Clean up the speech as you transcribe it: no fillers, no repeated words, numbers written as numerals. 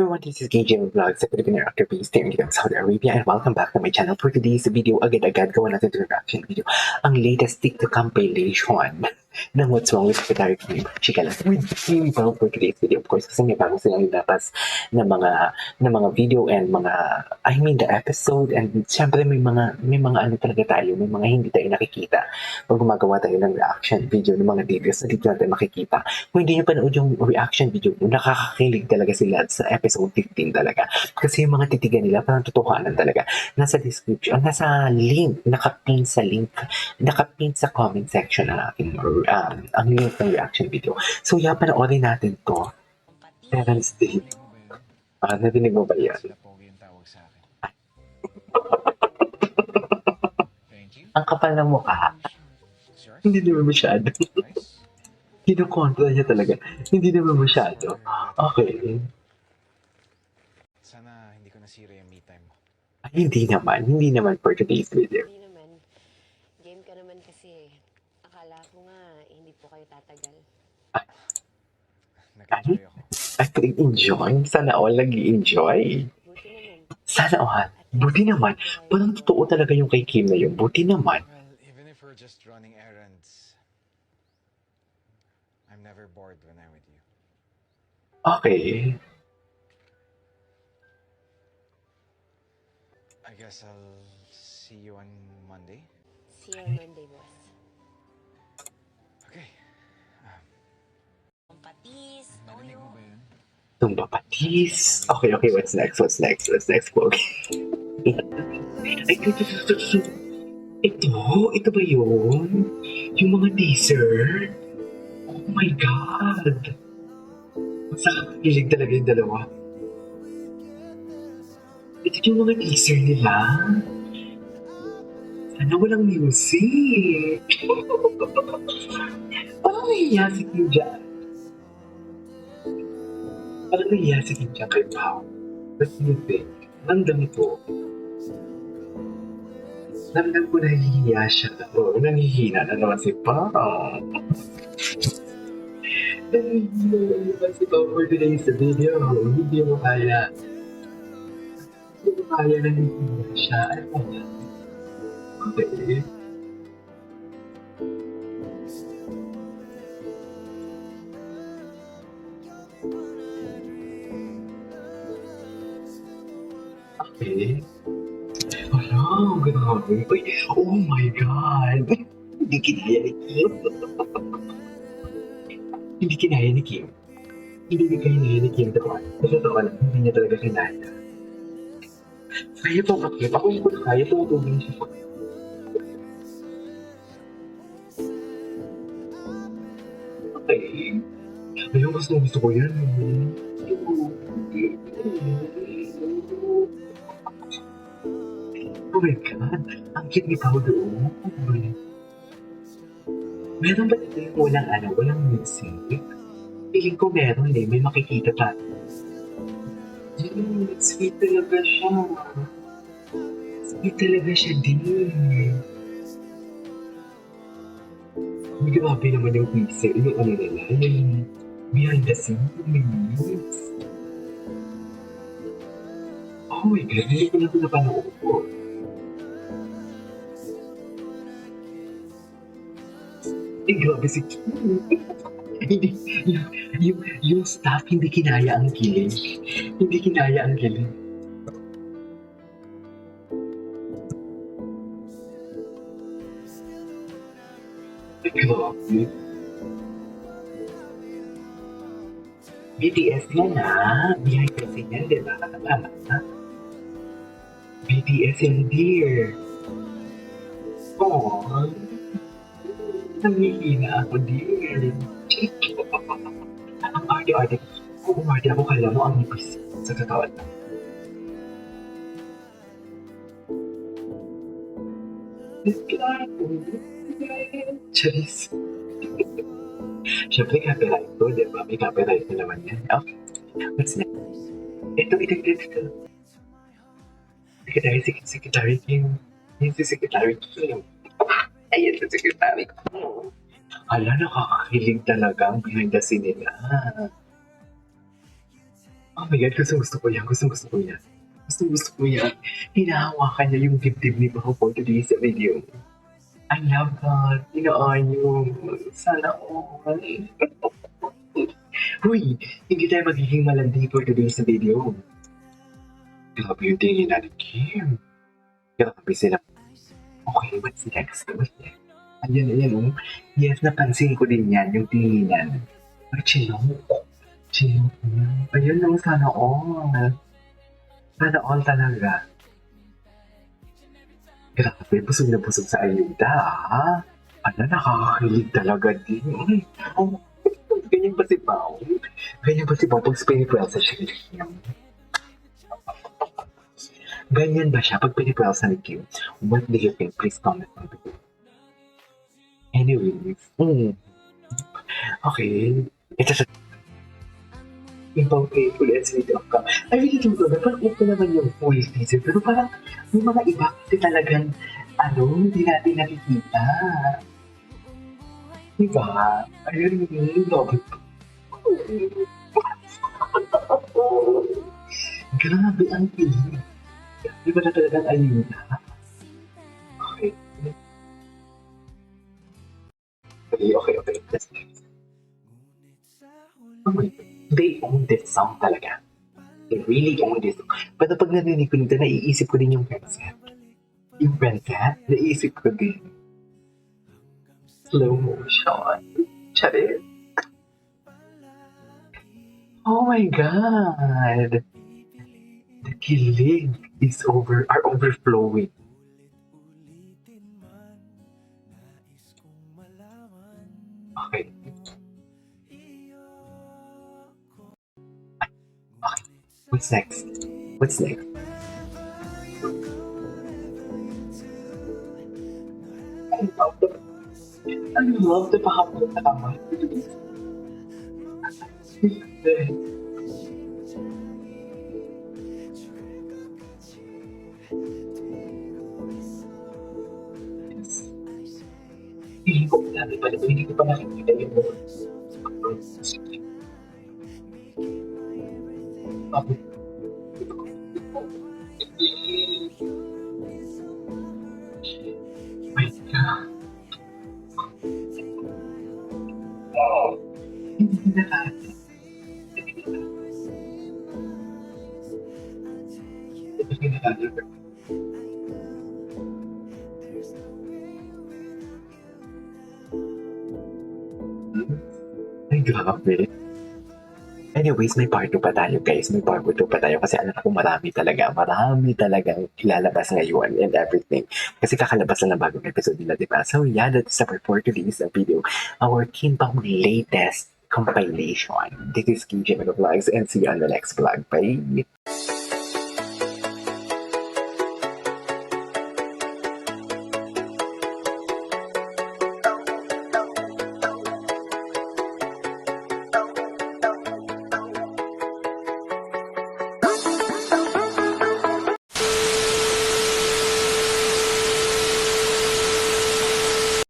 everyone, this is KJ Vlog sa Filipino actor based here in Saudi Arabia, and welcome back to my channel. For today's video, agad-agad gawa natin ito reaction video. Ang latest TikTok compilation ng What's Wrong with Secretary Kim. Chika lang with Kim Pao for today's video. Of course, kasi may bago silang ilapas na mga video and the episode, and syempre may mga ano talaga tayo, may mga hindi tayo nakikita pag gumagawa tayo ng reaction video ng mga videos na dito natin makikita. Kung hindi nyo panood yung reaction video, nakakakilig talaga sila sa episode 15 talaga. Kasi yung mga titigan nila, parang totohanan talaga. Nasa description, nasa link, nakapin sa comment section ng aking, ang link ng reaction video. So, panoorin natin to. Parents Day. Narinig mo ba yan? Ang kapal ng mukha. Hindi naman masyado. Kinukontra niya talaga. Hindi naman masyado. Okay. Sana hindi ko nasira yung me time mo. Ay, hindi naman for today's video. Hindi naman. Game ka naman kasi. Akala ko nga, hindi po kayo tatagal. Nag-enjoy ako. At enjoy? Sana all nag-i-enjoy. Buti naman. Sana all. Buti naman. Parang totoo talaga yung kay Kim na yun. Buti naman. Well, even if we're just running errands, I'm never bored when I'm with you. Okay. I guess I'll see you on Monday. See you on Monday, boss. Okay. Patis, Narinig mo ba yun? Tumba patis. Okay. What's next? Pogi. Ay, ito ba yun? Yung mga teaser? Oh my God. Masakakilig talaga yung dalawa. Ito yung mga teaser nila. Sana walang music. Parang nahiya si Kim dyan. Kay Pao. But you think, ramdam ko nahihiya siya. Oo, nangihina na naman si Pao. Nangihina na naman si Pao for today's video. Hindi mo kaya nangihina siya. Ano ba? Okay. Okay. Hello, grabe. Uy, oh my God. Hindi kinaya ni Kim. Hindi kinaya ni Kim. Sa totoo lang, hindi niya talaga kinaya. Kaya po bakit? Ako hindi ko na kaya, tumutulong siya. Okay. Ayun, gusto ko yan. Oh my God, ang cute ni Pao doon. Meron ba dito yung walang music? Feeling ko meron may makikita tayo. Sweet talaga siya din. Grabe naman yung pixel, yung nila, yung behind the scenes. Oh my God, hindi ko na ito napanood ko. Grabe si Kim. yung staff hindi kinaya ang kilig. Grabe. BTS yan behind the scene yan, diba? BTS yan, dear. Aww. Nangihina ako, dear. Ang arte-arte. Kung umarte ako, kala mo ang nipis sa katawan lang. Charis. Siyempre, copyright ko, diba? May copyright na naman yan. Okay. What's next? Ito. Secretary Kim. Yung si Secretary Kim. Ayan si Secretary Kim. Hala, nakakakilig talaga ang behind the scene nila. Oh my God, gusto ko yan. Gusto ko yan. Gusto ko yan. Hinahawakan niya yung dibdib ni Bao for today's video. I love that. Inaayos. Sana all. Huy, hindi tayo magiging malandi for today's video. Grabe yung tingin natin, Kim. Grabe sila. Okay, what's next? Ayan, oh. Yes, napansin ko din yan, yung tinginan. Ay, chinok. Chinok na. Ayun lang, sana all. Sana all talaga. Grabe, busog na busog sa ayuda, ah. Ano, nakakakilig talaga din. Oh, ganyan ba si Pao? Ganyan ba si Pao pag pinipwelsa siya ni Kim? Ganyan ba siya pag pinipwelsa ni Kim? What do you think? Please comment down below. Anyways, okay. Ito sa ibang playful and sweet of ka. I really don't know, parang okay naman yung full teaser, pero parang may mga iba kasi talagang, hindi natin nakikita. Diba? Ayun yung love. Grabe ang piling. Di ba na talagang ayuda? Okay. Okay. Let's next. Oh my God. They own this song talaga. They really own this song. Pero pag narinig ko nito, naiisip ko din yung Princess. Yung Princess, naiisip ko din. Slow motion. Charit. Oh my God. The kilig are overflowing. Okay. What's next? I love the pahapon na kamay. Hindi ko pa nakikita yung my God. Hindi na natin. Hindi na natin. Ay, grabe. Anyways, may part 2 pa tayo, guys. May part 2 pa tayo kasi alam ko marami talagang ilalabas ngayon and everything. Kasi kakalabas na ng bagong episode nila, diba? So yeah, that's it for today's video. Our Kimbang latest compilation. This is KJ Vlogs and see you on the next vlog. Bye!